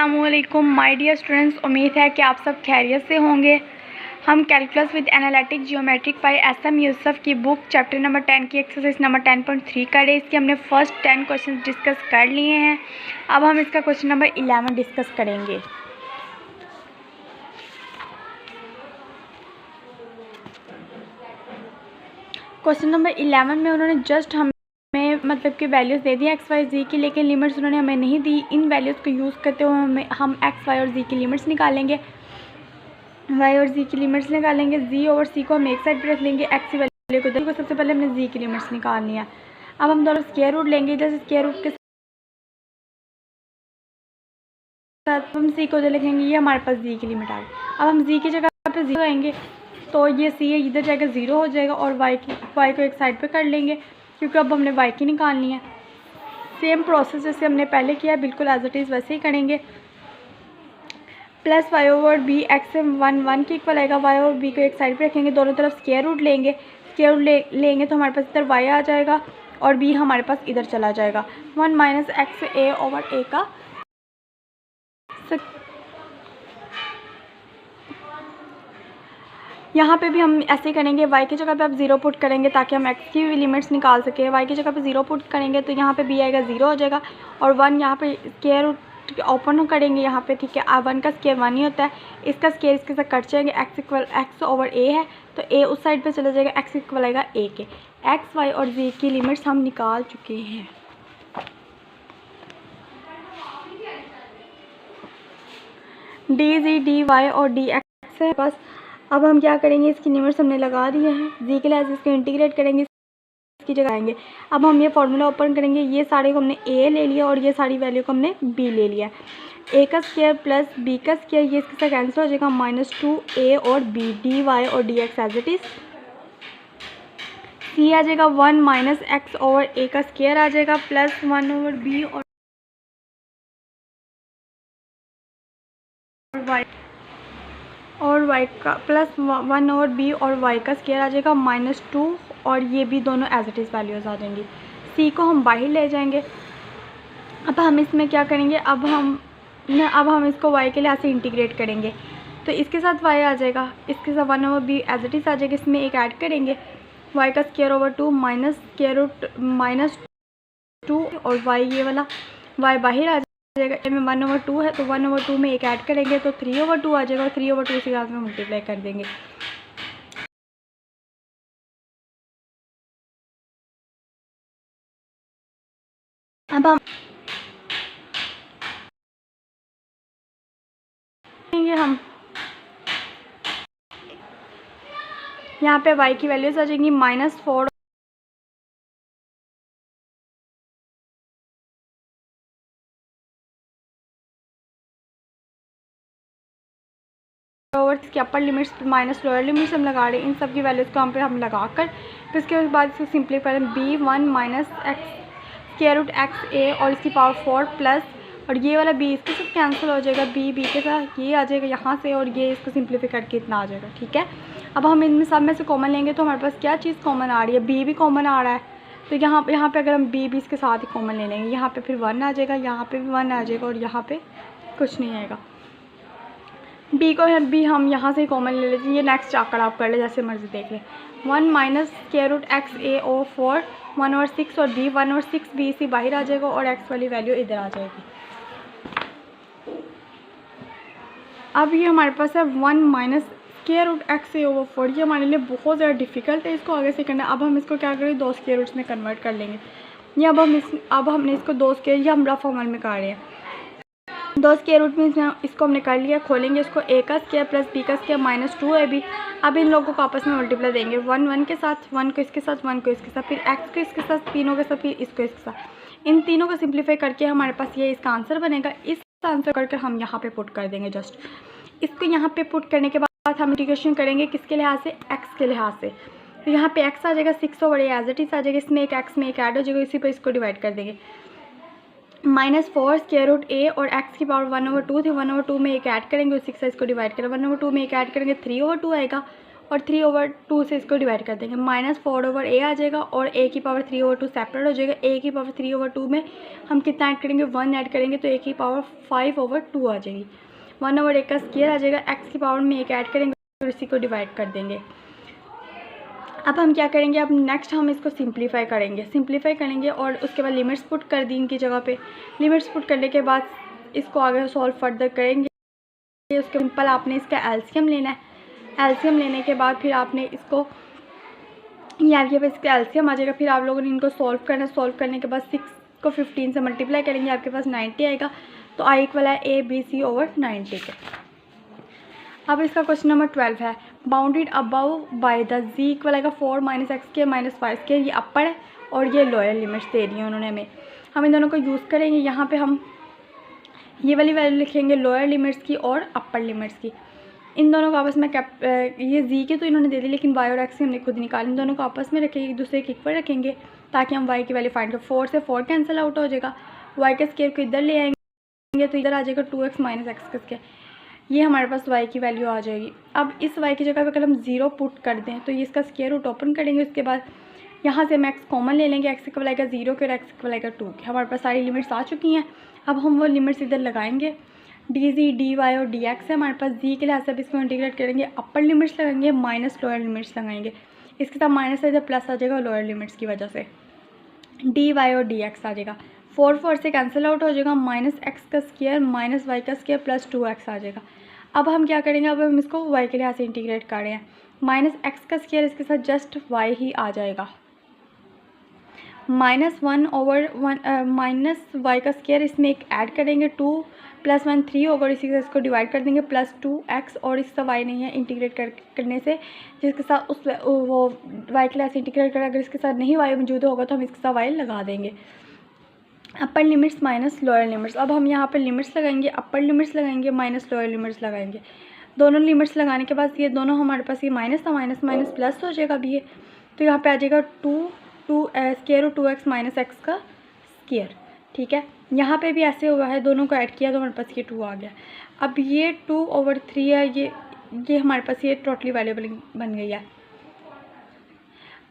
अस्सलामुअलैकुम my dear students, उम्मीद है कि आप सब खैरियत से होंगे। हम calculus with analytic geometric by S M. Yusuf की बुक चैप्टर नंबर 10 की एक्सरसाइज नंबर 10.3 कर रहे हैं। इसके हमने फर्स्ट 10 क्वेश्चन डिस्कस कर लिए हैं। अब हम इसका क्वेश्चन नंबर 11 डिस्कस करेंगे। क्वेश्चन नंबर 11 में उन्होंने जस्ट हमें मतलब कि वैल्यूज़ दे दी एक्स वाई जी की, लेकिन लिमिट्स उन्होंने हमें नहीं दी। इन वैल्यूज़ को यूज़ करते हुए हम एक्स वाई और जी की लिमिट्स निकालेंगे। वाई और जी की लिमिट्स निकालेंगे। जी और सी को हम एक साइड पर रख लेंगे, एक्स की वैल्यू को सबसे पहले हमने जी की लिमिट्स निकालनी है। अब हम दोनों स्क्वायर रूट लेंगे। इधर से स्क्वायर रूट के साथ हम सी को जो लिखेंगे, ये हमारे पास जी की लिमिट आ गई। अब हम जी की जगह पे जीरो आएंगे तो ये सी है, इधर जाकर ज़ीरो हो जाएगा और वाई को एक साइड पे कर लेंगे, क्योंकि अब हमने वाई की निकालनी है। सेम प्रोसेस जैसे हमने पहले किया, बिल्कुल एज इट इज़ वैसे ही करेंगे। Plus y over b x 1 के इक्वल आएगा। वाई और बी को एक साइड पे रखेंगे, दोनों तरफ स्क्वायर रूट लेंगे। स्क्वायर रूट लेंगे तो हमारे पास इधर वाई आ जाएगा और बी हमारे पास इधर चला जाएगा। 1 माइनस एक्स ए ओवर ए का यहाँ पे भी हम ऐसे करेंगे। y की जगह पे आप ज़ीरो पुट करेंगे ताकि हम x की भी लिमिट्स निकाल सकें। y की जगह पे ज़ीरो पुट करेंगे तो यहाँ पे b आएगा, ज़ीरो हो जाएगा और 1 यहाँ पे स्क्वायर रूट ओपन करेंगे यहाँ पे, ठीक है। 1 का स्क्वायर 1 ही होता है, इसका स्क्वायर इसके साथ कट जाएंगे। x equal x over a है तो a उस साइड पर चला जाएगा, x इक्वल आएगा a के। x y और z की लिमिट्स हम निकाल चुके हैं। डी जी डी वाई और डी एक्स है बस। अब हम क्या करेंगे, इसकी लिमिट्स हमने लगा दी है। जी के लिहाज इसको इंटीग्रेट करेंगे, इसकी जगह आएंगे। अब हम ये फार्मूला ओपन करेंगे। ये सारे को हमने ए ले लिया और ये सारी वैल्यू को हमने बी ले लिया। ए का स्क्वायर प्लस बी का स्क्वायर, ये इसके साथ कैंसिल हो जाएगा। -2 a और b डी वाई और D X as it is. C आ जाएगा 1 माइनस एक्स ओवर ए का स्क्वायर आ जाएगा, प्लस 1 ओवर बी और वाई का प्लस 1 ओवर बी और वाई का स्क्वायर आ जाएगा -2 और ये भी दोनों एज इट इज़ वैल्यूज़ आ जाएंगी। सी को हम बाहर ले जाएंगे। अब हम इसमें क्या करेंगे, अब हम इसको वाई के लिहाज से इंटीग्रेट करेंगे तो इसके साथ वाई आ जाएगा, इसके साथ 1 over B as it is आ जाएगा। इसमें एक ऐड करेंगे, वाई का square over 2 minus square root -2 और वाई ये वाला वाई बाहर आ जाएगा। में 1 ओवर 2 है तो 1 ओवर 2 में एक ऐड करेंगे तो 3 ओवर 2 आ जाएगा और 3 ओवर 2 से साथ में मल्टीप्लाई कर देंगे। अब हम यहाँ पे y की वैल्यूज आ जाएंगी -4 ओवर इसकी अपर लिमिट्स माइनस लोअर लिमिट्स हम लगा रहे हैं। इन सब की वैल्यूज़ को हम लगा कर फिर इसके बाद इसको सिंपलीफाई करें। B 1 minus X square root X A और इसकी पावर 4 प्लस और ये वाला b इसके साथ कैंसिल हो जाएगा, b के साथ ये आ जाएगा यहाँ से और ये इसको सिंपलीफाई करके इतना आ जाएगा, ठीक है। अब हम इनमें सब में से कॉमन लेंगे तो हमारे पास क्या चीज़ कॉमन आ रही है, b भी कॉमन आ रहा है। तो यहाँ पे अगर हम b इसके साथ ही कॉमन ले लेंगे, यहाँ पे फिर 1 आ जाएगा, यहाँ पे भी 1 आ जाएगा और यहाँ पे कुछ नहीं आएगा। b हम यहाँ से ही कॉमन ले लेते हैं। ये नेक्स्ट चाकर आप कर ले, जैसे मर्जी देख लें। 1 माइनस स्क्वायर रूट एक्स ए ओ 4 1 ओवर 6 और b 1 ओवर 6 b से बाहर आ जाएगा और x वाली वैल्यू इधर आ जाएगी। अब ये हमारे पास है 1 माइनस स्क्वायर रूट एक्स ए ओवर 4। ये हमारे लिए बहुत ज़्यादा डिफिकल्ट है, इसको आगे से करना। अब हम इसको क्या करें, 2 स्क्वायर रूट्स में कन्वर्ट कर लेंगे। ये अब हमने इसको 2 स्क्वायर, ये हम रफ फॉर्मल में कर रहे हैं। 2 स्क्वायर रूट में इसको हमने कर लिया। खोलेंगे इसको, a का स्क्वायर प्लस b का स्क्वायर -2 ab। अब इन लोगों को आपस में मल्टीप्लाई देंगे, 1 1 के साथ, 1 को इसके साथ, 1 को इसके साथ, फिर x को इसके साथ, तीनों के साथ, फिर इसको इसके साथ। इन तीनों को सिंप्लीफाई करके हमारे पास ये इसका आंसर बनेगा। इस आंसर करके हम यहाँ पे पुट कर देंगे। जस्ट इसको यहाँ पे पुट करने के बाद हम इंटीग्रेशन करेंगे किसके लिहाज से, x के लिहाज से। तो यहाँ पे x आ जाएगा 6 over a as it is आ जाएगा। इसमें एक x में एक ऐड हो जाएगा, इसी पर इसको डिवाइड कर देंगे। -4 स्क्वायर रूट a और x की पावर 1 ओवर 2 थी, 1 ओवर 2 में एक ऐड करेंगे, उसी के साथ इसको डिवाइड करें। 1 ओवर 2 में एक ऐड करेंगे, 3 ओवर 2 आएगा और 3/2 से इसको डिवाइड कर देंगे। -4/a आ जाएगा और a की पावर 3/2 सेपरेट हो जाएगा। a की पावर 3/2 में हम कितना ऐड करेंगे, 1 ऐड करेंगे तो a की पावर 5/2 आ जाएगी। 1/a का स्क्वायर आ जाएगा, x की पावर में 1 ऐड करेंगे और इसी को डिवाइड कर देंगे। अब हम क्या करेंगे, अब नेक्स्ट हम इसको सिंप्लीफाई करेंगे और उसके बाद लिमिट्स पुट कर दी इनकी जगह पे। लिमिट्स पुट करने के बाद इसको आगे सॉल्व फर्दर करेंगे। उसके सिंपल आपने इसका एलसीएम लेना है। एलसीएम लेने के बाद फिर आपने इसको, ये आपके पास इसका एलसीएम आ जाएगा। फिर आप लोगों ने इनको सॉल्व करना है। सॉल्व करने के बाद 6 को 15 से मल्टीप्लाई करेंगे, आपके पास 90 आएगा। तो आई इक्वल है ABC/90 के। अब इसका क्वेश्चन नंबर 12 है, bounded above by the g equal आएगा 4 - x² - 5²। ये अपर है और ये लोअर लिमिट्स दे दी है उन्होंने हमें। हम इन दोनों को यूज़ करेंगे। यहाँ पे हम ये वाली वैल्यू लिखेंगे लोअर लिमिट्स की और अपर लिमिट्स की। इन दोनों को आपस में ये जी के तो इन्होंने दे दी, लेकिन वाई और एक्स हमने खुद निकाली। इन दोनों को आपस में रखेंगे, एक दूसरे के इक्वल रखेंगे ताकि हम वाई की वैल्यू फाइंड करें। 4 से 4 कैंसिल आउट हो जाएगा। वाई के स्क्वायर को इधर ले आएंगे तो इधर आ जाएगा 2x - x का स्क्वायर। ये हमारे पास y की वैल्यू आ जाएगी। अब इस y की जगह पे अगर हम 0 पुट कर दें तो ये इसका स्क्वायर रूट ओपन करेंगे। उसके बाद यहाँ से हम x कॉमन ले लेंगे, x इक्वल आएगा 0 के और x इक्वल आएगा 2 के। हमारे पास सारी लिमिट्स आ चुकी हैं। अब हम वो लिमिट्स इधर लगाएंगे। dz dy और dx है हमारे पास। जी के लिहाज से अब इसको इंटीग्रेट करेंगे, अपर लिमिट्स लगाएंगे माइनस लोअर लिमिट्स लगाएंगे। इसके साथ माइनस से इधर प्लस आ जाएगा लोअर लिमिट्स की वजह से। dy और dx आ जाएगा। 4 से कैंसिल आउट हो जाएगा। -x का स्क्वायर - y का स्क्वायर प्लस 2x आ जाएगा। अब हम क्या करेंगे, अब हम इसको y के लिहाज से इंटीग्रेट कर रहे हैं। -x का स्क्वायर इसके साथ जस्ट y ही आ जाएगा। -1/1 - y का स्क्वायर इसमें एक ऐड करेंगे, 2 + 1 3 होगा और इसी से इसको डिवाइड कर देंगे प्लस 2x और इसका y नहीं है इंटीग्रेट करने से, जिसके साथ उस वो y के लिहाज से इंटीग्रेट करें। अगर इसके साथ नहीं y मौजूद होगा तो हम इसके साथ y लगा देंगे। अपर लिमिट्स माइनस लोअर लिमिट्स। अब हम यहाँ पर लिमिट्स लगाएंगे, अपर लिमिट्स लगाएंगे माइनस लोअर लिमिट्स लगाएंगे। दोनों लिमिट्स लगाने के बाद ये दोनों हमारे पास ये माइनस था, माइनस माइनस प्लस हो जाएगा अभी ये। तो यहाँ पे आ जाएगा 2x - x का स्क्वायर। ठीक है, यहाँ पे भी ऐसे हुआ है, दोनों को ऐड किया तो हमारे पास ये 2 आ गया। अब ये 2/3 है, ये हमारे पास ये टोटली वैल्यू बन गई है।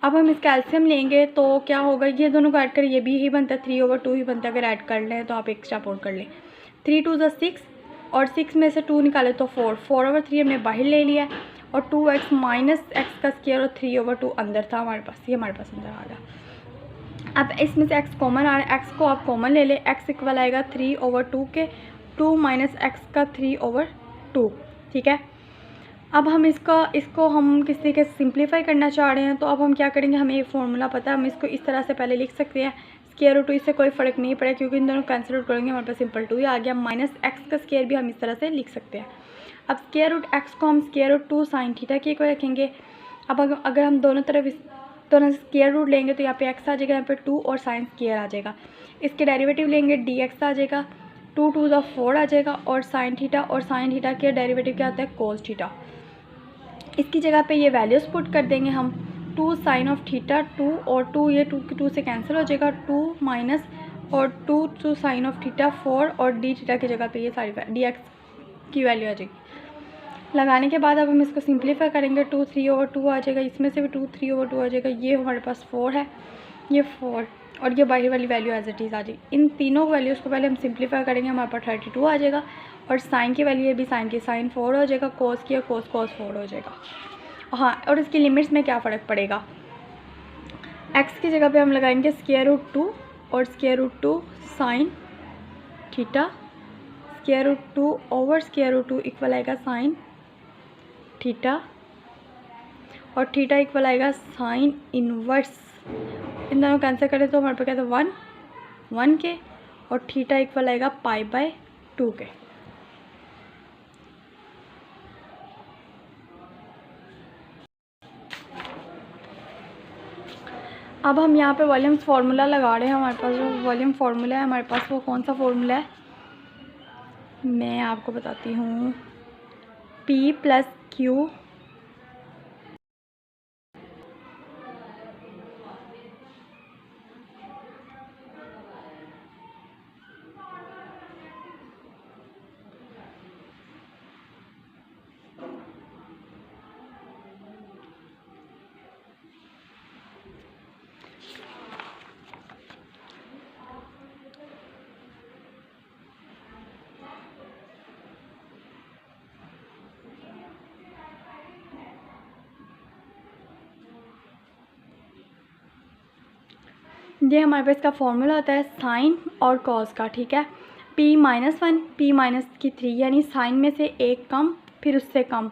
अब हम इसका एलसीएम लेंगे तो क्या होगा, ये दोनों को ऐड करें, ये भी ही बनता है, 3/2 ही बनता है। अगर ऐड कर लें तो आप एक्स्ट्रा पोर्ट कर लें। 3 2 = 6 और 6 में से 2 निकाले तो 4/3 हमने बाहर ले लिया और 2x - x का स्क्वायर और 3/2 अंदर था हमारे पास, ये हमारे पास अंदर आ गया। अब इसमें से x कॉमन आ रहा है, x को आप कॉमन ले लें। x इक्वल आएगा 3/2 के, 2 - x का 3/2। ठीक है, अब हम इसको हम किस तरीके से सिंप्लीफाई करना चाह रहे हैं तो अब हम क्या करेंगे, हमें ये फार्मूला पता है, हम इसको इस तरह से पहले लिख सकते हैं। स्क्वायर रूट 2 इससे कोई फ़र्क नहीं पड़ेगा क्योंकि इन दोनों कैंसिल आउट करेंगे, हमारे पास सिंपल 2 ही आ गया। -x का स्क्वायर भी हम इस तरह से लिख सकते हैं। अब स्क्वायर रूट x को हम स्क्वायर रूट 2 sin थीटा के को रखेंगे। अब अगर हम दोनों तरफ दोनों स्क्वायर रूट लेंगे तो यहाँ पे x आ जाएगा, यहाँ पे 2 और साइन स्क्वायर आ जाएगा। इसके डेरिवेटिव लेंगे, dx आ जाएगा, 2 2 = 4 आ जाएगा और साइन थीटा के डेरिवेटिव क्या आता है, कोस थीटा। इसकी जगह पे ये वैल्यूज़ पुट कर देंगे हम। 2 sin of थीटा 2 और 2, ये 2 की 2 से कैंसिल हो जाएगा, 2 माइनस और 2 sin of थीटा 4 और डी थीटा की जगह पे ये सारी dx की वैल्यू आ जाएगी। लगाने के बाद अब हम इसको सिंप्लीफाई करेंगे, 2 3/2 आ जाएगा, इसमें से भी 2 3/2 आ जाएगा। ये हमारे पास 4 है, ये 4 और ये बाहर वाली वैल्यू एज इट इज़ आ जाएगी। इन तीनों वैल्यूज़ को पहले हम सिंप्लीफाई करेंगे, हमारे पास 32 आ जाएगा और साइन की वैल्यू, ये भी साइन की, साइन 4 हो जाएगा, कोस की कोस 4 हो जाएगा। हाँ, और इसकी लिमिट्स में क्या फ़र्क पड़ेगा, x की जगह पे हम लगाएंगे स्क्वायर रूट 2 और square root 2 sine theta, square root 2 over square root 2 equal आएगा साइन थीटा और थीटा इक्वल आएगा साइन इनवर्स। इन दोनों कैंसिल करें तो हमारे पास क्या था, 1 के और थीटा इक्वल आएगा π/2 के। अब हम यहाँ पे वॉल्यूम्स फार्मूला लगा रहे हैं। हमारे पास जो वॉल्यूम फार्मूला है हमारे पास, वो कौन सा फार्मूला है मैं आपको बताती हूँ। P + Q ये हमारे पास इसका फॉर्मूला होता है साइन और कॉस का, ठीक है। p-1 p-3 यानी साइन में से एक कम फिर उससे कम,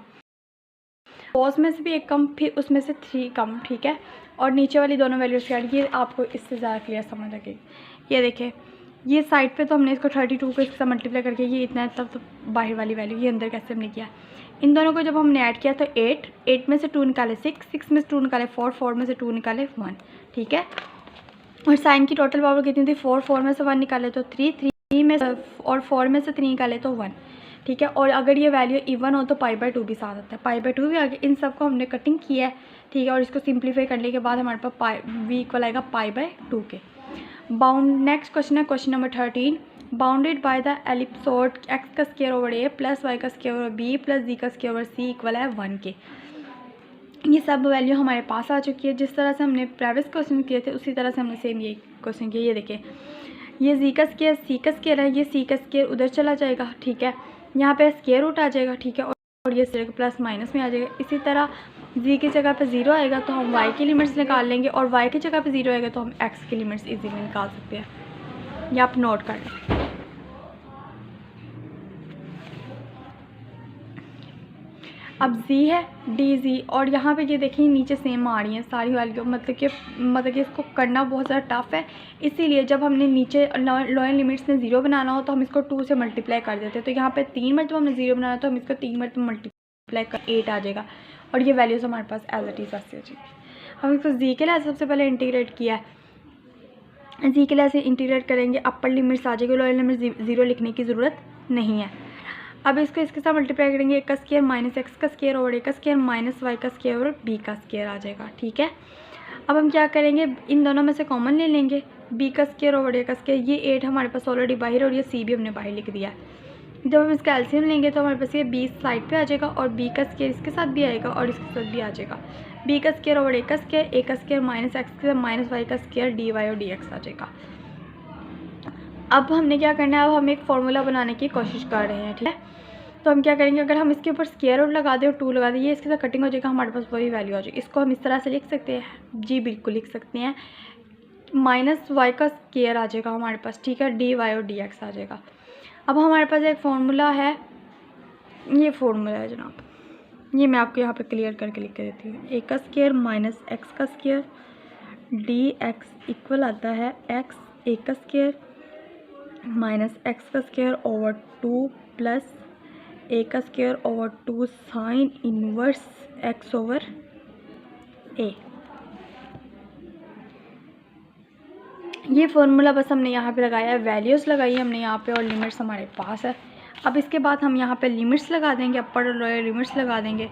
कॉस में से भी एक कम फिर उसमें से 3 कम, ठीक है। और नीचे वाली दोनों वैल्यूज क्या, ये आपको इससे ज़्यादा क्लियर समझ लगेगी। ये देखें, ये साइड पे तो हमने इसको 32 को इसके साथ मल्टीप्लाई करके ये इतना तब तो बाहर वाली वैल्यू, ये अंदर कैसे हमने किया, इन दोनों को जब हमने ऐड किया तो 8 में से 2 निकाले 6 में से 2 निकाले 4 में से 2 निकाले 1, ठीक है। और साइन की टोटल पावर कितनी थी, 4 में से 1 निकाले तो 3 में और 4 में से 3 निकाले तो 1, ठीक है। और अगर ये वैल्यू इवन हो तो π/2 भी साथ आता है, π/2 भी आगे। इन सब को हमने कटिंग किया है, ठीक है। और इसको सिंप्लीफाई करने के बाद हमारे पास v इक्वल आएगा π/2 के। नेक्स्ट क्वेश्चन है question number 13, bounded by the ellipsoid x का square over a plus y का square over b plus z का स्क्वायर ओवर c इक्वल है 1 के। ये सब वैल्यू हमारे पास आ चुकी है। जिस तरह से हमने प्रीवियस क्वेश्चन किए थे उसी तरह से हमने सेम ये क्वेश्चन किया। ये देखिए, ये जी का स्क्वायर सी का स्क्वायर है, ये सी का स्क्वायर उधर चला जाएगा, ठीक है। यहाँ पे स्क्वायर रूट आ जाएगा, ठीक है। और ये प्लस माइनस में आ जाएगा। इसी तरह जी की जगह पे 0 आएगा तो हम y की लिमिट्स निकाल लेंगे, और y की जगह पे 0 आएगा तो हम x की लिमिट्स इजीली निकाल सकते हैं। ये आप नोट कर लें। अब z है dz, और यहाँ पे ये देखिए नीचे सेम आ रही हैं सारी वैल्यू, मतलब कि इसको करना बहुत ज़्यादा टफ है। इसीलिए जब हमने नीचे लोअर लिमिट्स में 0 बनाना हो तो हम इसको 2 से मल्टीप्लाई कर देते हैं। तो यहाँ पे 3 मरतबा हमने 0 बनाना तो हम इसको 3 मरतबा मल्टीप्लाई कर 8 आ जाएगा, और ये वैल्यूज़ हमारे पास एज इट इज़ ऐसे आ जाएगी। हम इसको जी के लिए सबसे पहले इंटीग्रेट किया है, जी के लिए ऐसे इंटीग्रेट करेंगे, अपर लिमिट्स आ जाएगी, लोअर लिमिट्स 0 लिखने की ज़रूरत नहीं है। अब इसको इसके साथ मल्टीप्लाई करेंगे, a का स्क्वायर माइनस x का स्क्वायर ओवर a का स्क्वायर माइनस y का स्क्वायर और b का स्क्वायर आ जाएगा, ठीक है। अब हम क्या करेंगे, इन दोनों में से कॉमन ले लेंगे, b का स्क्वायर ओवर a का स्क्वायर, ये 8 हमारे पास ऑलरेडी बाहर और ये c भी हमने बाहर लिख दिया है। जब हम इसका एलसीएम लेंगे तो हमारे पास ये b साइड पे आ जाएगा, और b का स्क्वायर इसके साथ भी आएगा और इसके साथ भी आ जाएगा। b का स्क्वायर ओवर a का स्क्वायर माइनस x का माइनस y का स्क्वायर dy और dx आ जाएगा। अब हमने क्या करना है, अब हम एक फार्मूला बनाने की कोशिश कर रहे हैं, ठीक है। तो हम क्या करेंगे, अगर हम इसके ऊपर स्क्वायर रूट लगा दें और 2 लगा दें, ये इसके साथ कटिंग हो जाएगा, हमारे पास वही वैल्यू आ जाएगी। इसको हम इस तरह से लिख सकते हैं, जी बिल्कुल लिख सकते हैं, माइनस वाई का स्क्वायर आ जाएगा हमारे पास, ठीक है, डी वाई और डी एक्स आ जाएगा। अब हमारे पास एक फार्मूला है, ये फार्मूला है जनाब, ये मैं आपको यहाँ पे क्लियर करके लिख के देती हूँ। ए का स्क्वायर माइनस एक्स का स्क्वायर डी एक्स इक्वल आता है एक्स ए का स्क्वायर माइनस एक्स का स्क्वायर ओवर 2 प्लस ए का square over 2 sine inverse X over A. ये फार्मूला बस हमने यहाँ पे लगाया है, वैल्यूज़ लगाई हमने यहाँ पे, और लिमिट्स हमारे पास है। अब इसके बाद हम यहाँ पे लिमिट्स लगा देंगे, अपर और लोअर लिमिट्स लगा देंगे,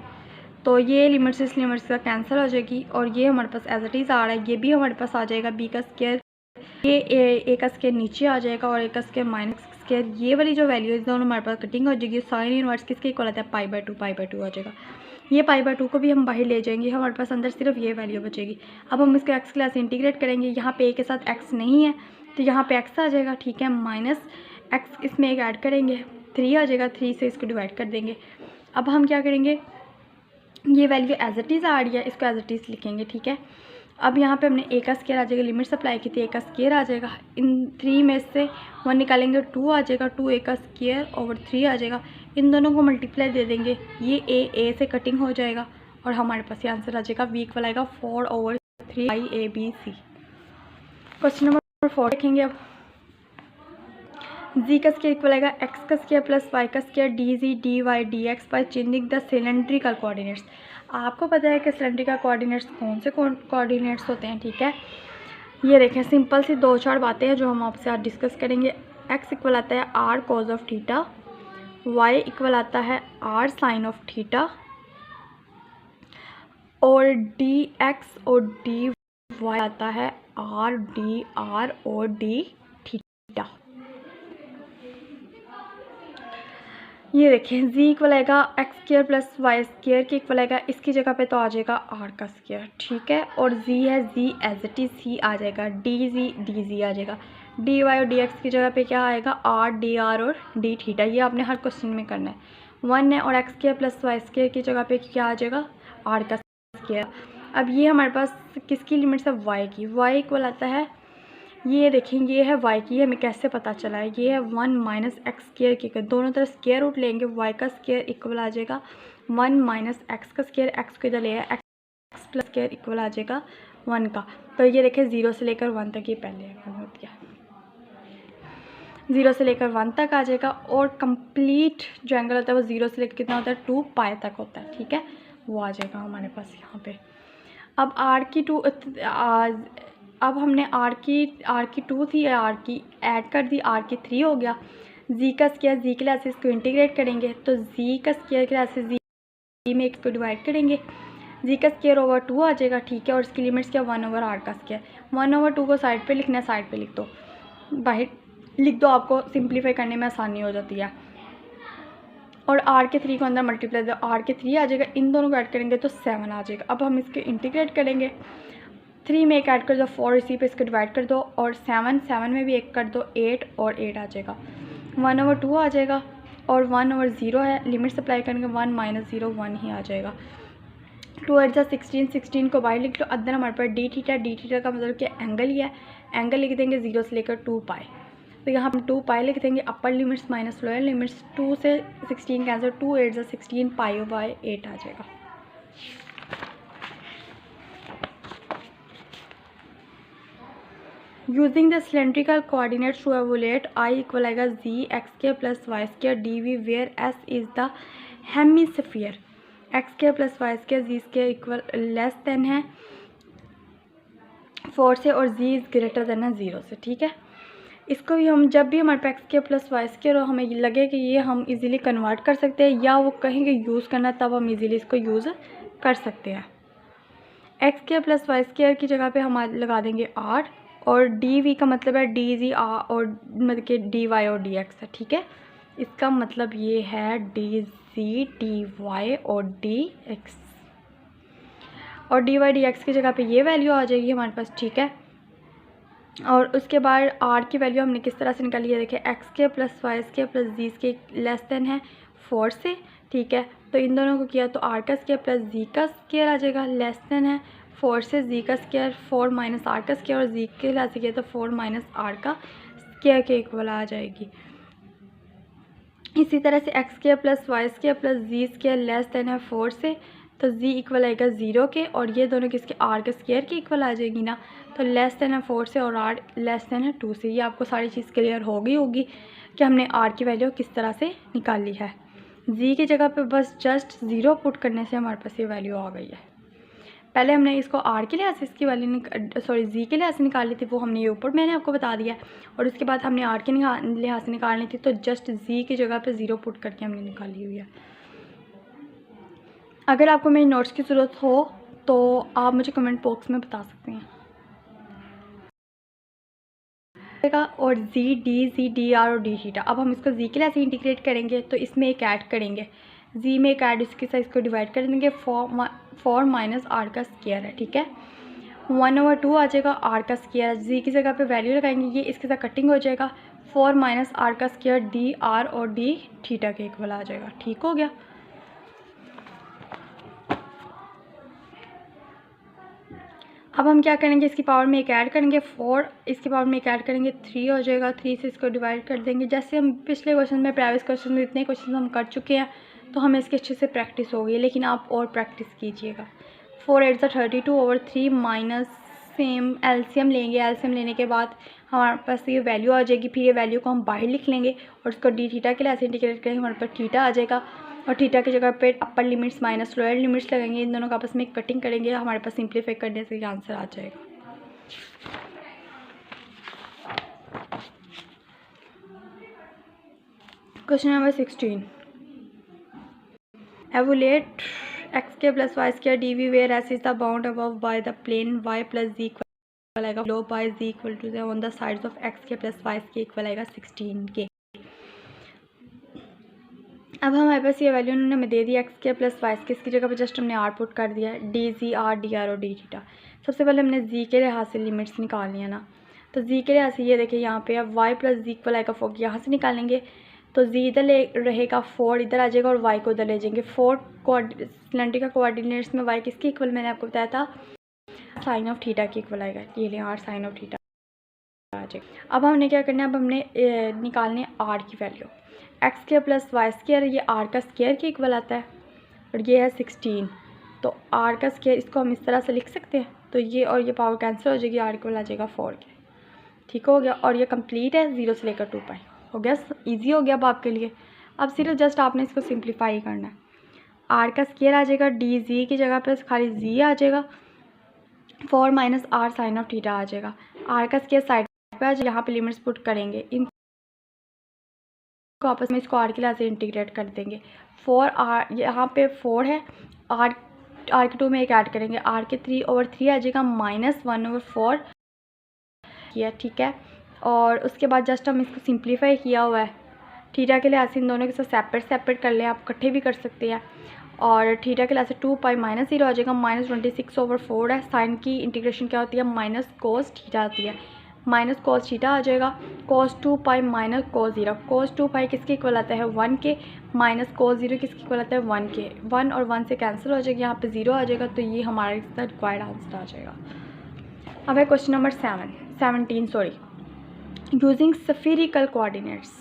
तो ये लिमिट्स इस लिमिट्स का कैंसिल हो जाएगी, और ये हमारे पास एज इट इज़ आ रहा है, ये भी हमारे पास आ जाएगा बी का स्क्वायर, ये ए का स्क्वायर नीचे आ जाएगा, और ए का स्क्वायर माइनस स्क्वायर, ये वाली जो वैल्यू है दोनों हमारे पास कटिंग हो जाएगी। साइन इनवर्स किसके इक्वल आता है, π/2 आ जाएगा। ये π/2 को भी हम बाहर ले जाएंगे, हमारे पास अंदर सिर्फ ये वैल्यू बचेगी। अब हम इसको एक्स क्लास इंटीग्रेट करेंगे, यहाँ पे ए के साथ एक्स नहीं है तो यहाँ पे एक्स आ जाएगा, ठीक है, माइनस एक्स इसमें एक ऐड करेंगे 3 आ जाएगा, 3 से इसको डिवाइड कर देंगे। अब हम क्या करेंगे, ये वैल्यू एज इट इज़ आ रही है, इसको एज इट इज़ लिखेंगे, ठीक है। अब यहाँ पे हमने ए का स्क्वायर आ जाएगा, लिमिट्स अप्लाई की थी, ए का स्क्वायर आ जाएगा, इन 3 में से 1 निकालेंगे 2 आ जाएगा, 2 ए का स्क्वायर ओवर 3 आ जाएगा। इन दोनों को मल्टीप्लाई दे देंगे, ये ए से कटिंग हो जाएगा, और हमारे पास ये आंसर आ जाएगा, वी इक्वल आएगा 4/3 IABC। क्वेश्चन नंबर 4 देखेंगे। अब जी का स्क्वायर इक्वल आएगा एक्स का स्क्वायर प्लस वाई का square D G D Y D X by changing the cylindrical coordinates. आपको पता है कि सिलेंड्रिकल कोऑर्डिनेट्स कौन से कोऑर्डिनेट्स होते हैं, ठीक है। ये देखें, सिंपल सी 2-4 बातें हैं जो हम आपसे आज डिस्कस करेंगे। एक्स इक्वल आता है r cos of theta, y equal आता है आर साइन ऑफ थीटा, और डी एक्स और डी वाई आता है आर डी आर और डी थीटा। ये देखें, जी इक्वल आएगा x square plus Y square के इक्वल आएगा, इसकी जगह पे तो आ जाएगा आर का स्क्वायर, ठीक है। और जी है, जी एज इट इज़ ही आ जाएगा, डी जी आ जाएगा, डी वाई और डी एक्स की जगह पे क्या आएगा, आर डी आर और डी थीटा। ये आपने हर क्वेश्चन में करना है। 1 है, और x square plus Y square की जगह पे क्या आ जाएगा, आर का स्क्वायर। अब ये हमारे पास किसकी लिमिट्स है, वाई की, वाई इक्वल आता है ये देखें, ये है y की, हमें कैसे पता चला है, ये है 1 माइनस एक्स स्केयर की, दोनों तरफ स्केयर रूट लेंगे, y का स्केयर इक्वल आ जाएगा 1 माइनस एक्स का स्केयर, एक्स को इधर ले आया, एक्स प्लस स्केयर इक्वल आ जाएगा 1 का। तो ये देखें 0 से लेकर 1 तक, ये पहले हो गया, 0 से लेकर 1 तक आ जाएगा। और कंप्लीट जो एंगल होता है वो 0 से लेकर कितना होता है 2 पाई तक होता है, ठीक है, वो आ जाएगा हमारे पास यहाँ पे। अब आर की 2, अब हमने आर की 2 थी, आर की ऐड कर दी, आर की 3 हो गया। जी का स्क्वायर, जी के लिहाज से इसको इंटीग्रेट करेंगे, तो जी का स्क्वायर के लिहाज से जी में इसको डिवाइड करेंगे, जी का स्क्वायर ओवर 2 आ जाएगा, ठीक है। और इसकी लिमिट्स क्या, 1 ओवर आर का स्क्वायर, 1 ओवर 2 को साइड पे लिखना है, साइड पे लिख दो, बाहर लिख दो, आपको सिंप्लीफाई करने में आसानी हो जाती है। और आर के 3 को अंदर मल्टीप्लाई दो, आर के 3 आ जाएगा, इन दोनों को ऐड करेंगे तो 7 आ जाएगा। अब हम इसके इंटीग्रेट करेंगे, 3 में एक ऐड कर दो, 4 इसी पे इसको डिवाइड कर दो, और 7 में भी एक कर दो, 8 और 8 आ जाएगा, 1 ओवर 2 आ जाएगा, और 1 ओवर 0 है, लिमिट सप्लाई करेंगे 1 माइनस 0 1 ही आ जाएगा। 2 8 जा 16, 16 को बाहर लिख लो, अंदर हमारे पास डी थीटा का मतलब क्या, एंगल ही है, एंगल लिख देंगे 0 से लेकर 2 पाई, तो यहाँ हम 2 पाई लिख देंगे, अपर लिमिट्स माइनस लोअर लिमिट्स, 2 से 16 कैंसिल, 2 8 जा 16 पाई बाय 8 आ जाएगा। Using the cylindrical coordinates to evaluate I equal आएगा जी एक्स के plus Y square D V where S is the hemisphere, X के plus Y square Z square equal less than है 4 से, और जी is greater than है 0 से, ठीक है। इसको भी हम जब भी हमारे पास एक्स के प्लस वाई स्क्वायर और हमें लगे कि ये हम इजीली कन्वर्ट कर सकते हैं, या वो कहेंगे यूज़ करना, तब हम इजीली इसको यूज़ कर सकते हैं। एक्स के प्लस वाई स्क्वायर की जगह पे हम लगा देंगे आर, और डी वी का मतलब है डी जी आर, और मतलब कि डी वाई और डी एक्स है, ठीक है। इसका मतलब ये है डी जी डी वाई और डी एक्स, और डी वाई डी एक्स की जगह पे ये वैल्यू आ जाएगी हमारे पास, ठीक है। और उसके बाद आर की वैल्यू हमने किस तरह से निकाली है, देखिए एक्स के प्लस वाई के प्लस जी के लेस देन है 4 से, ठीक है। तो इन दोनों को किया तो आर का स्क्वायर प्लस जी का स्क्वायर आ जाएगा, लेस देन है 4 से, जी का स्क्वायर 4 माइनस आर का स्क्वायर, और जी के लिहाज से किया तो 4 माइनस आर का स्क्वायर के इक्वल आ जाएगी। इसी तरह से X square plus Y square plus जी स्क्वायर लेस देन है 4 से, तो जी इक्वल आएगा 0 के, और ये दोनों किसके, आर के स्क्वायर की इक्वल आ जाएगी ना, तो लेस देन है 4 से और आर लेस देन है 2 से। ये आपको सारी चीज़ क्लियर हो गई होगी कि हमने आर की वैल्यू किस तरह से निकाली है। जी की जगह पे बस जस्ट 0 पुट करने से हमारे पास ये वैल्यू आ गई है। पहले हमने इसको आर के लिहाज से इसकी वैल्यू सॉरी जी के लिहाज से निकाली थी, वो हमने ये ऊपर मैंने आपको बता दिया, और उसके बाद हमने आर के लिहाज से निकालनी थी, तो जस्ट जी की जगह पे 0 पुट करके हमने निकाली हुई है। अगर आपको मेरी नोट्स की ज़रूरत हो तो आप मुझे कमेंट बॉक्स में बता सकते हैं। और जी डी आर और डी थीटा, अब हम इसको जी के लिहाज से इंटीग्रेट करेंगे, तो इसमें एक ऐड करेंगे, जी में एक ऐड, इसके साथ इसको डिवाइड कर देंगे, 4 माइनस आर का स्क्वायर है, ठीक है। 1 ओवर 2 आ जाएगा, आर का स्क्वायर, जी की जगह पे वैल्यू लगाएंगे, ये इसके साथ कटिंग हो जाएगा, 4 माइनस आर का स्क्वायर डी आर और डी थीटा के इक्वल आ जाएगा, ठीक हो गया। अब हम क्या करेंगे, इसकी पावर में एक ऐड करेंगे 4, इसकी पावर में एक ऐड करेंगे 3 हो जाएगा, 3 से इसको डिवाइड कर देंगे। जैसे हम पिछले क्वेश्चन में, प्राइवेट क्वेश्चन में इतने क्वेश्चन हम कर चुके हैं, तो हमें इसकी अच्छे से प्रैक्टिस हो गई है, लेकिन आप और प्रैक्टिस कीजिएगा। 4 8 32 ओवर 3 माइनस सेम एलसीएम लेंगे, एलसीएम लेने के बाद हमारे पास ये वैल्यू आ जाएगी, फिर ये वैल्यू को हम बाहर लिख लेंगे और उसको डी थीटा के लिए ऐसे इंटीग्रेट करेंगे, हमारे पास थीटा आ जाएगा, और थीटा की जगह पे अपर लिमिट्स माइनस लोअर लिमिट्स लगाएंगे, इन दोनों का आपस में कटिंग करेंगे, हमारे पास सिंप्लीफाई करने से ये आंसर आ जाएगा। क्वेश्चन नंबर 16, एवोलेट एक्स के plus Y square D V where S is the bound above by the plane Y plus Z equal आएगा low by Z equal to on the sides of X के plus Y के equal आएगा 16 के। अब हमारे पास ये value उन्होंने हमें दे दिया एक्स के प्लस वाई के, इसकी जगह पे जस्ट हमने आर पुट कर दिया, D G are d r और डी थीटा। सबसे पहले हमने जी के लिहाज से लिमिट्स निकाल लिया ना, तो जी के लिहाज से ये देखिए यहाँ पे अब वाई प्लस जी इक्वल आएगा 4, यहाँ से निकालेंगे तो जी इधर ले रहेगा, 4 इधर आ जाएगा और वाई को उधर ले जाएंगे। 4 सिलेंड्रिकल कोऑर्डिनेट्स में वाई किसके इक्वल मैंने आपको बताया था, साइन ऑफ थीटा के इक्वल आएगा, ये ले आर साइन ऑफ थीटा। आ जाएगा। अब हमने क्या करना है, अब हमने निकालने आर की value. X square plus Y square, ये आर का स्क्वायर के इक्वल आता है और ये है 16, तो आर का स्क्वायर इसको हम इस तरह से लिख सकते हैं, तो ये और ये पावर कैंसिल हो जाएगी, आर इक्वल आ जाएगा 4 के। ठीक हो गया, और ये कंप्लीट है 0 से लेकर 2 पाई हो गया, इजी हो गया अब आपके लिए। अब सिर्फ जस्ट आपने इसको सिंप्लीफाई करना है। आर का स्क्वायर आ जाएगा, डी जी की जगह पे खाली जी आ जाएगा, 4 minus R sine of theta आ जाएगा। आर का स्क्वायर साइड पे आ जाएगा, यहाँ पे लिमिट्स पुट करेंगे, इन को आपस में इसको आर के लिए से इंटीग्रेट कर देंगे। 4 आर यहाँ पे 4 है, आर के 2 में एक ऐड करेंगे, आर के 3/3 आ जाएगा, -1/4 किया। ठीक है, और उसके बाद जस्ट हम इसको सिंप्लीफाई किया हुआ है थीटा के लिए ऐसे इन दोनों के साथ सेपरेट कर लें, आप इकट्ठे भी कर सकते हैं। और थीटा के लिए ऐसे 2 पाई -0 आ जाएगा, -26/4 है। साइन की इंटीग्रेशन क्या होती है, माइनस कोस थीटा आती है, माइनस कोस थीटा आ जाएगा, कोस 2 पाई माइनस कोस 0। कोस 2 पाई किसके इक्वल आता है 1 के, माइनस कोस 0 किसके इक्वल आता है 1 के। 1 और 1 से कैंसिल हो जाएगी, यहाँ पे 0 आ जाएगा, तो ये हमारा इसका रिक्वायर्ड आंसर आ जाएगा। अब है question number 17 using spherical coordinates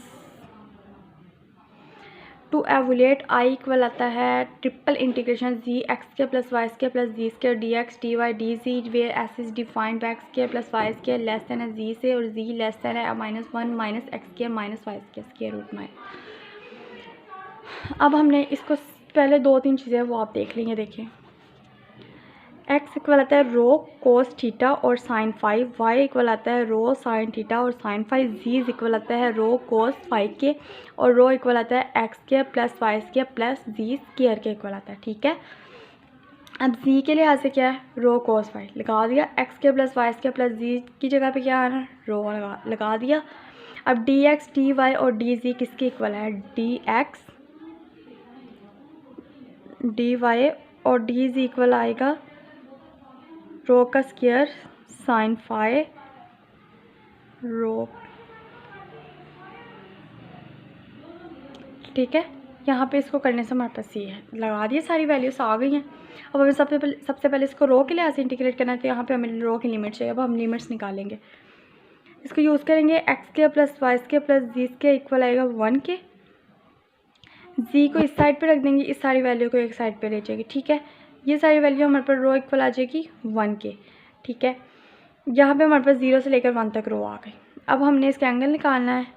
to evaluate I equal आता है ट्रिपल इंटीग्रेशन जी एक्स के plus Y square plus ji square D x D Y D Z where S is defined by X square plus Y square less than है Z से, और Z less than है -1 minus X square minus Y square square root में। अब हमने इसको पहले 2-3 चीज़ें वो आप देख लेंगे। देखिए, एक्स इक्वल आता है रो कोस थीटा और साइन फाइव, वाई इक्वल आता है रो साइन थीटा और साइन फाइव, जी इक्वल आता है रो कोस फाइव के, और रो इक्वल आता है X square plus Y square plus जी स्क्वायर के इक्वल आता है। ठीक है, अब जी के लिहाज से क्या है, रो कोस फाइव लगा दिया, X square plus Y square plus Z की जगह पे क्या आना, रो लगा दिया। अब डी एक्स डी वाई और डी जी किसके इक्वल है, डी एक्स डी वाई और डी जी इक्वल आएगा रो का स्क्वायर साइन फाइव रो। ठीक है, यहाँ पे इसको करने से हमारे पास ये है, लगा दिए, सारी वैल्यूज आ गई हैं। अब हमें सबसे पहले इसको रो के लिहाज से इंटीग्रेट करना है, तो यहाँ पे हमें रो की लिमिट चाहिए। अब हम लिमिट्स निकालेंगे, इसको यूज़ करेंगे, X square plus Y square plus जी स्क्वायर इक्वल आएगा 1 के। जी को इस साइड पे रख देंगे, इस सारी वैल्यू को एक साइड पे ले जाएगी। ठीक है, ये सारी वैल्यू हमारे पास रो इक्वल आ जाएगी 1 के। ठीक है, यहाँ पे हमारे पास 0 से लेकर 1 तक रो आ गई। अब हमने इसका एंगल निकालना है,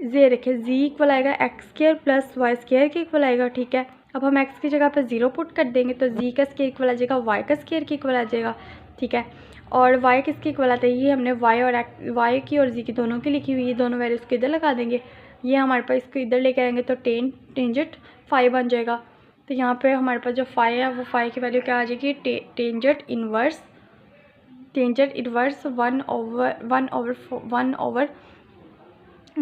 ये देखिए जी इक्वल आएगा x square plus Y square के इक्वल आएगा। ठीक है, अब हम एक्स की जगह पे 0 पुट कर देंगे, तो जी का स्क्वायर इक्वल आ जाएगा वाई का स्क्वायर के इक्वल आ जाएगा। ठीक है, और वाई किसके इक्वल आता है, ये हमने वाई और वाई की और जी की दोनों की लिखी हुई है, दोनों वैल्यूज़ को इधर लगा देंगे। ये हमारे पास इसको इधर लेके आएंगे तो टेंजेंट फाई बन जाएगा। तो यहाँ पे हमारे पास जो फाई है वो फाई की वैल्यू क्या आ जाएगी, टेंजेंट इन्वर्स 1/1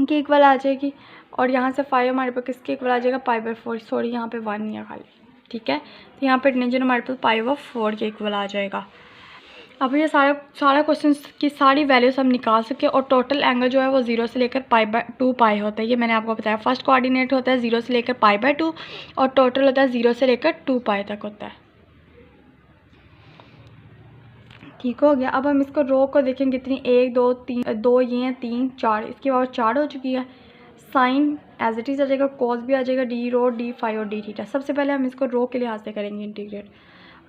के इक्वल आ जाएगी। और यहाँ से फाइव हमारे पास किसके इक्वल आ जाएगा, π/4, सॉरी यहाँ पे 1 नहीं है खाली। ठीक है, तो यहाँ पे टेंजेंट हमारे पास π/4 के इक्वल आ जाएगा। अब ये सारा क्वेश्चन की सारी वैल्यूज हम निकाल सके, और टोटल एंगल जो है वो 0 से लेकर π/2 पाई होता है। ये मैंने आपको बताया, फर्स्ट कोऑर्डिनेट होता है 0 से लेकर π/2 और टोटल होता है 0 से लेकर 2 पाई तक होता है। ठीक हो गया, अब हम इसको रो को देखेंगे कितनी, 1 2 3 2 ये हैं 3 4, इसके बाद 4 हो चुकी है। साइन एज इट इज़ आ जाएगा, कॉस भी आ जाएगा, डी रो डी फाई और डी थीटा। सबसे पहले हम इसको रो के लिहाज से करेंगे इंटीग्रेट,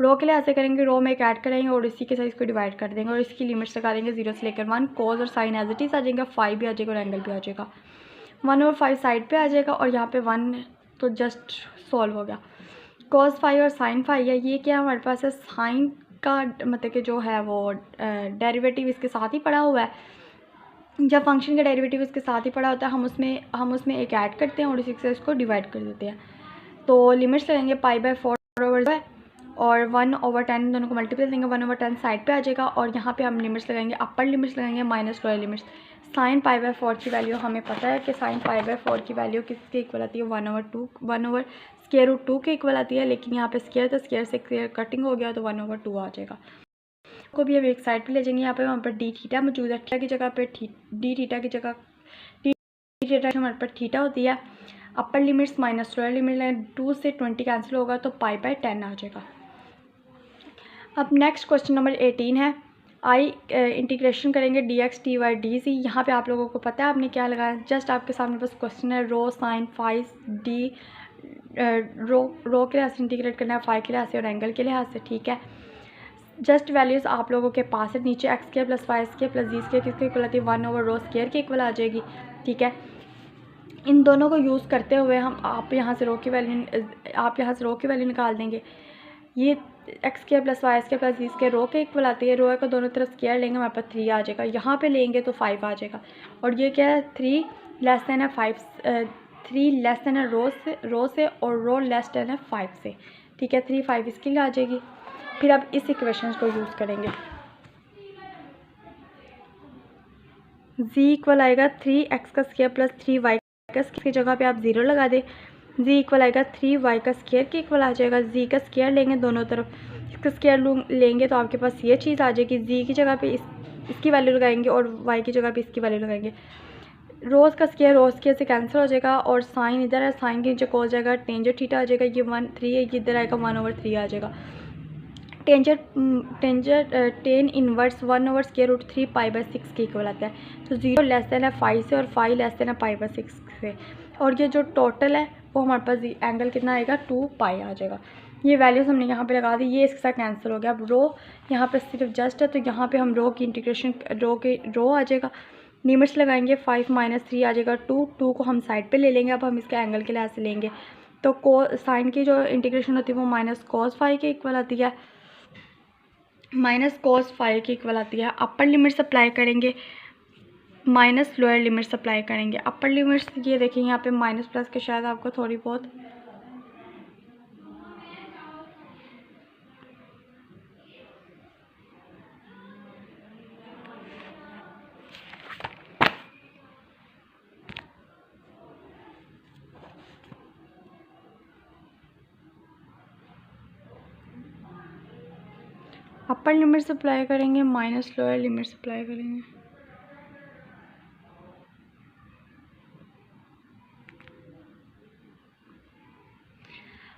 रो के लिहाज से करेंगे, रो में एक ऐड करेंगे और इसी के साथ इसको डिवाइड कर देंगे और इसकी लिमिट्स लगा देंगे 0 से लेकर 1। कॉस और साइन एज इट इज़ आ जाएगा, फाई भी आ जाएगा और एंगल भी आ जाएगा। 1/5 साइड पे आ जाएगा और यहाँ पे 1, तो जस्ट सॉल्व हो गया। कॉस फाई और साइन फाई है, ये क्या हमारे पास है, साइन का मतलब कि जो है वो डेरिवेटिव इसके साथ ही पड़ा हुआ है। जब फंक्शन का डेरिवेटिव इसके साथ ही पड़ा होता है, हम उसमें एक ऐड करते हैं और इसी से इसको डिवाइड कर देते हैं। तो लिमिट्स लगेंगे π/4 और 1/10, दोनों को मल्टीप्लाई देंगे, 1/10 साइड पे आ जाएगा। और यहाँ पे हम लिमिट्स लगाएंगे, अपर लिमिट्स लगाएंगे माइनस लोअर लिमिट्स। साइन π/4 की वैल्यू हमें पता है कि साइन π/4 की वैल्यू किसके इक्वल आती है, 1/2 के इक्वल आती है। लेकिन यहाँ पे स्क्वायर था, स्क्वायर से स्क्वायर कटिंग हो गया तो 1/2 आ जाएगा। को भी हम एक साइड पे ले जाएंगे, यहाँ पे वहाँ पर डी थीटा मौजूद है, थीटा की जगह पे डी थीटा की जगह डी थीटा हमारे पास थीटा होती है। अपर लिमिट्स माइनस लोअर लिमिट 2 से 20 कैंसिल होगा तो π/10 आ जाएगा। अब नेक्स्ट क्वेश्चन नंबर 18 है, आई इंटीग्रेशन करेंगे d x t y d c. यहाँ पे आप लोगों को पता है आपने क्या लगाया, जस्ट आपके सामने बस क्वेश्चन है रो साइन फाई डी रो के लिहाज से इंटीग्रेट करना है, फाई के लिहाज से और एंगल के लिहाज से, ठीक है। जस्ट वैल्यूज़ आप लोगों के पास है, नीचे X square plus Y square plus जी स्क्वायर किसके इक्वल आती है, 1/रो स्क्वायर के इक्वल आ जाएगी, ठीक है। इन दोनों को यूज़ करते हुए आप यहाँ से रो की वैल्यू निकाल देंगे। ये x square plus Y square plus जी स्क्वायर रो के इक्वल आती है, रो को दोनों तरफ स्क्वायर लेंगे हमारे पास 3 आ जाएगा, यहाँ पे लेंगे तो 5 आ जाएगा। और ये क्या है, 3 लेस देन है 5, 3 लेस देन है रो से और रो लेस देन है 5 से, ठीक है। 3 5 इसके लिए आ जाएगी। फिर अब इस इक्वेशन को यूज़ करेंगे, z इक्वल आएगा 3x का स्क्वायर प्लस 3y का स्क्वायर की जगह पे आप 0 लगा दें। z इक्वल आएगा 3y का स्क्वायर के इक्वल आ जाएगा। z का स्क्वायर लेंगे दोनों तरफ, इसका स्क्वायर लेंगे तो आपके पास ये चीज़ आ जाएगी। z की जगह पे इसकी वैल्यू लगाएंगे और y की जगह पे इसकी वैल्यू लगाएंगे। रोज़ का स्क्वायर से कैंसिल हो जाएगा और साइन इधर है, साइन के नीचे कॉस जाएगा, टेंजेंट थीटा आ जाएगा, ये 1/3 है, ये इधर आएगा 1/3 आ जाएगा। टेन इनवर्स 1/√3 π/6 के इक्वल आता है। तो 0 लेस देन है 5 से और 5 लेस देन है π/6 से, और ये जो टोटल है वो हमारे पास एंगल कितना आएगा, 2π आ जाएगा। ये वैल्यूज़ हमने यहाँ पे लगा दी, ये इसके साथ कैंसिल हो गया। अब रो यहाँ पे सिर्फ जस्ट है, तो यहाँ पे हम रो की इंटीग्रेशन रो आ जाएगा, लिमिट्स लगाएंगे, 5 - 3 आ जाएगा 2 को हम साइड पे ले लेंगे। अब हम इसके एंगल के लिहाज से लेंगे तो साइन की जो इंटीग्रेशन होती है वो -cos⁡ के इक्वल आती है, -cos⁡ के इक्वल आती है। अपर लिमिट सप्लाई करेंगे माइनस लोअर लिमिट सप्लाई करेंगे। अपर लिमिट्स ये देखिए यहाँ पे माइनस प्लस के शायद आपको थोड़ी बहुत अपर लिमिट सप्लाई करेंगे माइनस लोअर लिमिट सप्लाई करेंगे।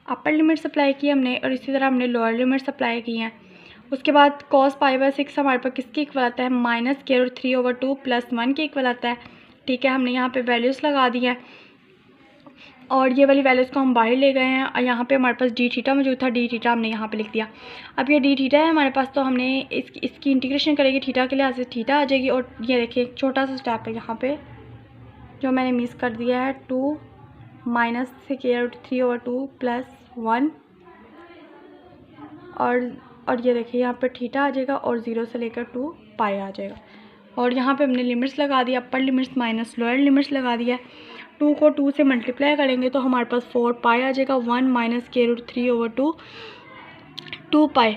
अपर लिमिट सप्लाई की हमने और इसी तरह हमने लोअर लिमिट सप्लाई की हैं। उसके बाद cos π/6 हमारे पास किसके इक्वल आता है, -√3/2 + 1 के इक्वल आता है, ठीक है। हमने यहाँ पे वैल्यूज़ लगा दी हैं और ये वाली वैल्यूज़ को हम बाहर ले गए हैं और यहाँ पे हमारे पास डी थीटा मौजूद था, डी थीटा हमने यहाँ पे लिख दिया। अब ये डी थीटा है हमारे पास, तो हमने इसकी इंटीग्रेशन करेंगे, थीटा के लिहाज से थीटा आ जाएगी। और ये देखिए एक छोटा सा स्टेप है यहाँ पे जो मैंने मिस कर दिया है, 2 - (√3/2 + 1) और ये देखिए यहाँ पर थीटा आ जाएगा और 0 से लेकर 2π आ जाएगा। और यहाँ पे हमने लिमिट्स लगा दी, upper limits minus lower limits लगा दिया। 2 को 2 से मल्टीप्लाई करेंगे तो हमारे पास 4π आ जाएगा, 1 - (√3/2 2π।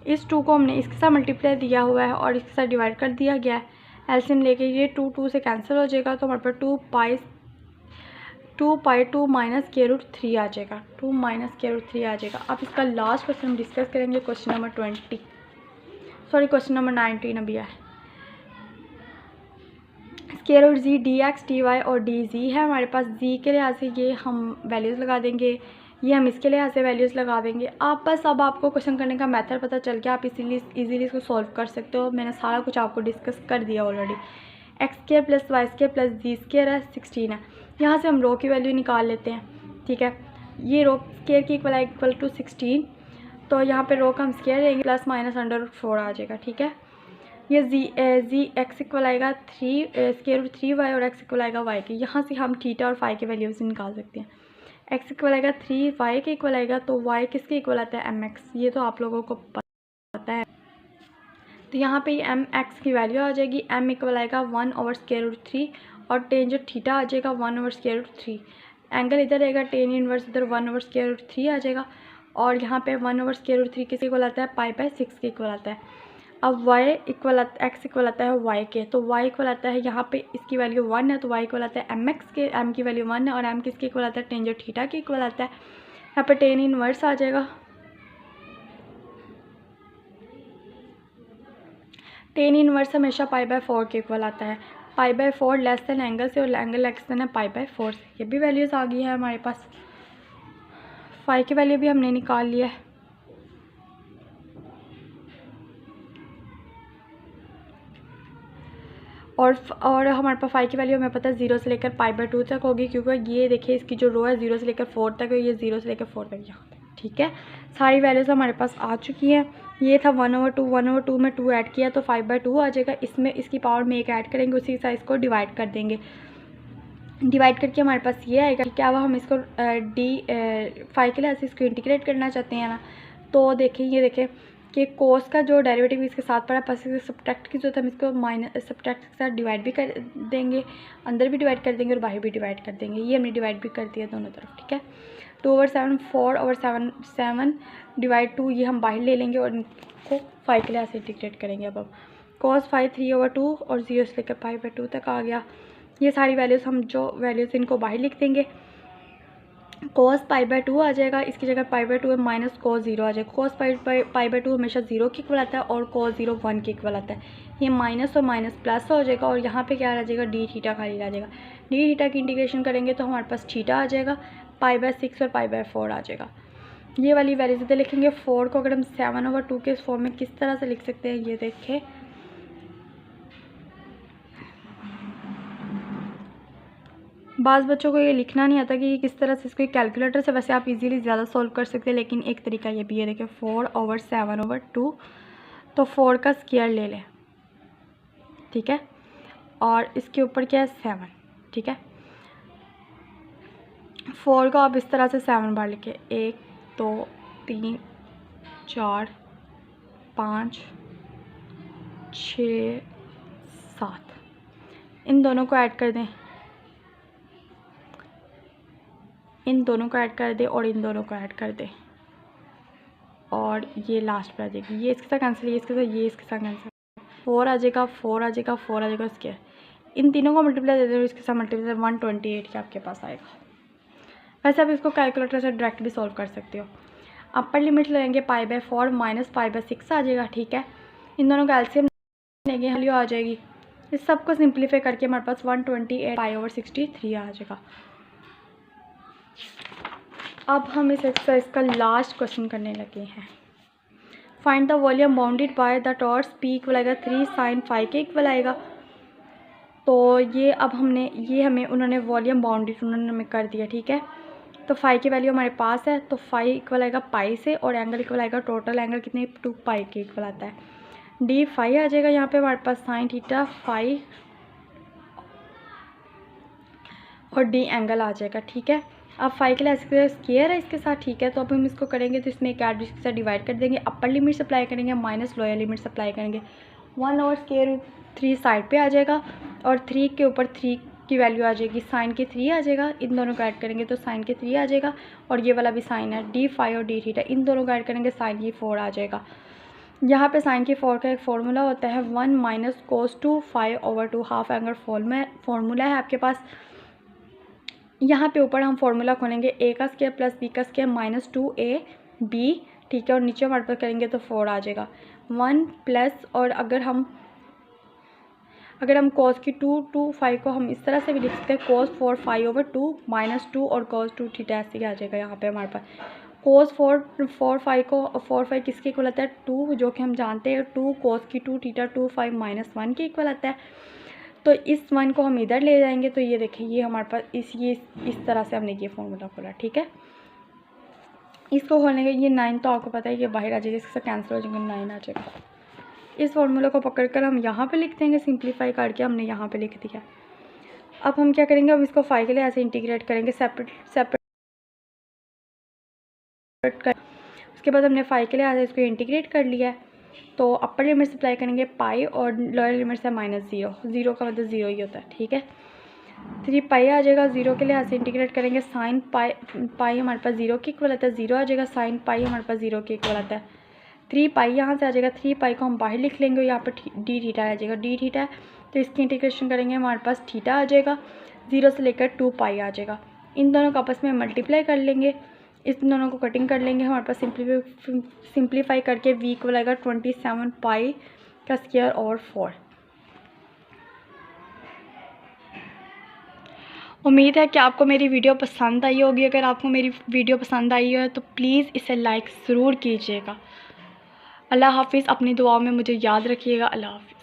इस 2 को हमने इसके साथ मल्टीप्लाई दिया हुआ है और इसके साथ डिवाइड कर दिया गया है। एलसीएम लेके ये 2 से कैंसिल हो जाएगा, तो हमारे पास 2π 2 - (√3) आ जाएगा, 2 - (√3) आ जाएगा। अब इसका लास्ट क्वेश्चन हम डिस्कस करेंगे, क्वेश्चन नंबर 19 अभी है। Square root g d x D Y और डी जी है हमारे पास। जी के लिहाज से ये हम वैल्यूज़ लगा देंगे, ये हम इसके लिहाज से वैल्यूज़ लगा देंगे। आप बस अब आपको क्वेश्चन करने का मेथड पता चल गया, आप इजीली इसको सॉल्व कर सकते हो। मैंने सारा कुछ आपको डिस्कस कर दिया ऑलरेडी। x² + y² + z² है, 16 है। यहाँ से हम रो की वैल्यू निकाल लेते हैं, ठीक है। ये रो स्क्वायर की इक्वल टू 16, तो यहाँ पे रो का हम स्क्वायर लेंगे, +- (4) आ जाएगा, ठीक है। ये जी एक्स इक्वल आएगा 3√3y और x इक्वल आएगा y के। यहाँ से हम थीटा और फाई के वैल्यूज़ निकाल सकते हैं। x इक्वल आएगा 3y के इक्वल आएगा, तो y किसके इक्वल आता है, mx। ये तो आप लोगों को पता है। तो यहाँ पे mx की वैल्यू आ जाएगी, m इक्वल आएगा 1/√3 और टेन जो थीटा आ जाएगा 1/√3। एंगल इधर रहेगा, टेन इनवर्स इधर 1/√3 आ जाएगा। और यहाँ पे 1/√3 किसके इक्वल आता है, π/6 के इक्वल आता है। अब x इक्वल आता है y के, तो y इक्वल आता है, यहाँ पे इसकी वैल्यू 1 है तो y इक्वल आता है mx के, m की वैल्यू 1 है और m किसके इक्वल आता है, टेन जो थीटा के इक्वल आता है। यहाँ पे टेन इनवर्स आ जाएगा, टेन इनवर्स हमेशा π/4 के इक्वल आता है। π/4 लेस देन एंगल से और एंगल लेस देन है π/4 से। ये भी वैल्यूज़ आ गई है हमारे पास। फाई की वैल्यू भी हमने निकाल लिया है। और हमारे पास फाई की वैल्यू हमें पता है 0 से लेकर π/2 तक होगी, क्योंकि ये देखिए इसकी जो रो है 0 से लेकर 4 तक है, ये 0 से लेकर 4 तक यहाँ तक। ठीक है, सारी वैल्यूज़ हमारे पास आ चुकी हैं। ये था 1/2, 1/2 में 2 ऐड किया तो 5/2 आ जाएगा। इसमें इसकी पावर में 1 ऐड करेंगे, उसी साइज़ को डिवाइड कर देंगे। डिवाइड करके हमारे पास ये आएगा। ठीक है, अब हम इसको फाई के लिए ऐसे इसको इंटीग्रेट करना चाहते हैं ना, तो देखें ये देखें कि कोस का जो डेरिवेटिव इसके साथ पड़ा पास सब्ट्रैक्ट की जरूरत है, हम इसको माइनस सब्ट्रैक्ट के साथ डिवाइड भी कर देंगे, अंदर भी डिवाइड कर देंगे और बाहर भी डिवाइड कर देंगे। ये हमने डिवाइड भी कर दिया दोनों तरफ। ठीक है, 2/7 4/7 डिवाइड 2 ये हम बाहर ले लेंगे और इनको फाई के लिए ऐसे इंटीग्रेट करेंगे। अब cos फाई 3/2 और 0 से लेकर π/2 तक आ गया। ये सारी वैल्यूज़ हम जो वैल्यूज़ इनको बाहर लिख देंगे। cos π/2 आ जाएगा, इसकी जगह π/2 है माइनस cos 0 आ जाएगा। cos π/2 हमेशा 0 के इक्वल आता है और cos 0 1 के इक्वल आता है। ये माइनस और माइनस प्लस हो जाएगा और यहाँ पे क्या आ जाएगा डी थीटा खाली रह जाएगा। डी थीटा की इंटीग्रेशन करेंगे तो हमारे पास थीटा आ जाएगा, π/6 और π/4 आ जाएगा। ये वाली वैल्यूज इधर लिखेंगे। 4 को अगर हम 7/2 के फॉर्म में किस तरह से लिख सकते हैं ये देखें। बाज़ बच्चों को ये लिखना नहीं आता कि ये किस तरह से, इसको कैलकुलेटर से वैसे आप इजीली ज़्यादा सॉल्व कर सकते हैं, लेकिन एक तरीका ये भी है। देखिए 4/7/2 तो 4 का स्क्वायर ले लें। ठीक है, और इसके ऊपर क्या है 7। ठीक है, 4 को आप इस तरह से 7 बार लिखे, 1 2 3 4 5 6 7। इन दोनों को ऐड कर दें, इन दोनों को ऐड कर दे और इन दोनों को ऐड कर दे और ये लास्ट पर आ जाएगी। ये इसके साथ कैंसिल, ये इसके साथ, ये इसके साथ कैंसिल। 4 आ जाएगा, 4 आ जाएगा, 4 आ जाएगा। इसके इन तीनों को मल्टीप्लाई दे दो, इसके साथ मल्टीप्लाई 128 के आपके पास आएगा। वैसे आप इसको कैलकुलेटर से डायरेक्ट भी सॉल्व कर सकते हो। अपर लिमिट लेंगे π/4 माइनस π/6 आ जाएगा। ठीक है, इन दोनों का एलसीएम लेंगे, वैल्यू आ जाएगी। इस सबको सिंप्लीफाई करके हमारे पास 128 π/63 आ जाएगा। अब हम इस एक्सरसाइज का लास्ट क्वेश्चन करने लगे हैं। Find the volume bounded by the torques P equal आएगा 3 sin फाई के इक्वल आएगा। तो ये अब हमने ये हमें उन्होंने वॉल्यूम बाउंडेड उन्होंने हमें कर दिया। ठीक है, तो फाई की वैल्यू हमारे पास है, तो फाई इक्वल आएगा पाई से और एंगल इक्वल आएगा टोटल एंगल कितने 2 पाई के इक्वल आता है। डी फाई आ जाएगा यहाँ पे हमारे पास साइन थीटा फाई और डी एंगल आ जाएगा। ठीक है, अब फाई के लिए स्क्वायर है इसके साथ। ठीक है, तो अब हम इसको करेंगे तो इसमें एक ऐड इसके साथ डिवाइड कर देंगे, अपर लिमिट सप्लाई करेंगे माइनस लोअर लिमिट सप्लाई करेंगे। 1/√3 साइड पे आ जाएगा और 3 के ऊपर 3 की वैल्यू आ जाएगी, साइन के 3 आ जाएगा। इन दोनों को ऐड करेंगे तो साइन के 3 आ जाएगा और ये वाला भी साइन है डी फाई और डी थीटा, इन दोनों को ऐड करेंगे साइन की 4 आ जाएगा। यहाँ पे साइन की 4 का एक फार्मूला होता है 1 minus cos 2 5/2 half angle formula है आपके पास। यहाँ पे ऊपर हम फार्मूला खोलेंगे a का स्क्वायर प्लस b का स्क्वायर माइनस 2ab। ठीक है, और नीचे हमारे पास करेंगे तो 4 आ जाएगा 1 प्लस, और अगर हम cos की 2 5 को हम इस तरह से भी लिख सकते हैं cos 4 5/2 माइनस 2 और cos 2 थीटा ऐसे ही आ जाएगा। यहाँ पे हमारे पास cos 4 5 को 4 5 किसके इक्वल आता है 2, जो कि हम जानते हैं 2 cos की 2 थीटा 2 5 माइनस 1 के इक्वल आता है। तो इस 1 को हम इधर ले जाएंगे तो ये देखिए ये हमारे पास इस तरह से हमने ये फॉर्मूला खोला। ठीक है, इसको खोलने के ये 9 तो आपको पता है कि बाहर आ जाएगा, इसके साथ कैंसिल हो जाएगा 9 आ जाएगा। इस फॉर्मूला को पकड़कर हम यहाँ पे लिख देंगे, सिंप्लीफाई करके हमने यहाँ पे लिख दिया। अब हम क्या करेंगे, अब इसको फाई के लिए ऐसे इंटीग्रेट करेंगे सेपरेट कर। उसके बाद हमने फाई के लिए ऐसे इसको इंटीग्रेट कर लिया है। तो अपर लिमिट सप्लाई करेंगे पाई और लोअर लिमिट से -0 का मतलब 0 ही होता है। ठीक है, 3 पाई आ जाएगा। 0 के लिए ऐसे इंटीग्रेट करेंगे साइन पाई हमारे पास 0 के इक्वल आता है, 0 आ जाएगा। साइन पाई हमारे पास 0 के इक्वल आता है। 3 पाई यहाँ से आ जाएगा, 3 पाई को हम बाहर लिख लेंगे, यहाँ पर डी थीटा आ जाएगा। डी थीटा तो इसकी इंटीग्रेशन करेंगे हमारे पास थीटा आ जाएगा, 0 से लेकर 2 पाई आ जाएगा। इन दोनों को आपस में मल्टीप्लाई कर लेंगे, इस दोनों को कटिंग कर लेंगे। हमारे पास सिंप्लीफाई करके v इक्वल आएगा 27 पाई का स्क्वायर और 4। उम्मीद है कि आपको मेरी वीडियो पसंद आई होगी। अगर आपको मेरी वीडियो पसंद आई हो तो प्लीज़ इसे लाइक ज़रूर कीजिएगा। अल्लाह हाफिज़, अपनी दुआओं में मुझे याद रखिएगा। अल्लाह हाफिज़।